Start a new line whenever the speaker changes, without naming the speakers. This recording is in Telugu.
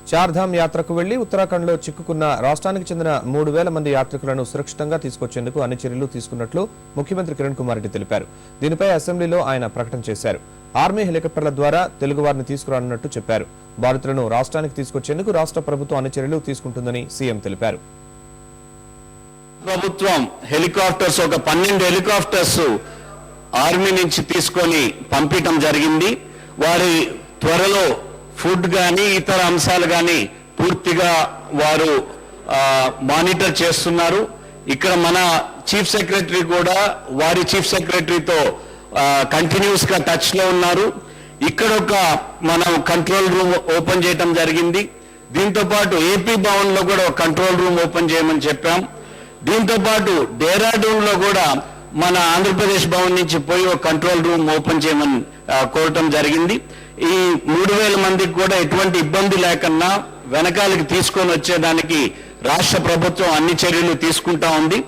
చార్ధామ్ యాత్రకు వెళ్లి ఉత్తరాఖండ్లో చిక్కుకున్న రాష్ట్రానికి చెందిన 3,000 మంది యాత్రికులను సురక్షితంగా తీసుకొచ్చేందుకు అన్ని చర్యలు తీసుకున్నట్లు ముఖ్యమంత్రి కిరణ్ కుమార్ రెడ్డి తెలిపారు. దీనిపై అసెంబ్లీలో ఆయన ప్రకటన చేశారు. ఆర్మీ హెలికాప్టర్ల ద్వారా తెలుగు వారిని తీసుకురానున్నట్టు చెప్పారు. బాధితులను రాష్ట్రానికి తీసుకొచ్చేందుకు రాష్ట్ర ప్రభుత్వం అన్ని చర్యలు తీసుకుంటుందని సీఎం తెలిపారు.
ప్రభుత్వం హెలికాప్టర్స్ ఒక 12 హెలికాప్టర్స్ ఆర్మీ నుంచి తీసుకొని పంపించడం జరిగింది. వారి త్వరలో ఫుడ్ గాని ఇతర అంశాలు గాని పూర్తిగా వారు మానిటర్ చేస్తున్నారు. ఇక్కడ మన చీఫ్ సెక్రటరీ కూడా వారి చీఫ్ సెక్రటరీతో కంటిన్యూస్ గా టచ్ లో ఉన్నారు. ఇక్కడ ఒక మనం కంట్రోల్ రూమ్ ఓపెన్ చేయడం జరిగింది. దీంతో పాటు ఏపీ భవన్ లో కూడా ఒక కంట్రోల్ రూమ్ ఓపెన్ చేయమని చెప్పాం. దీంతో పాటు డెహ్రాడూన్ లో కూడా మన ఆంధ్రప్రదేశ్ భవన్ నుంచి పోయి ఒక కంట్రోల్ రూమ్ ఓపెన్ చేయమని కోరటం జరిగింది. ఈ 3,000 మందికి కూడా ఎటువంటి ఇబ్బంది లేకుండా వెనకాలకి తీసుకొని వచ్చేదానికి రాష్ట్ర ప్రభుత్వం అన్ని చర్యలు తీసుకుంటా ఉంది.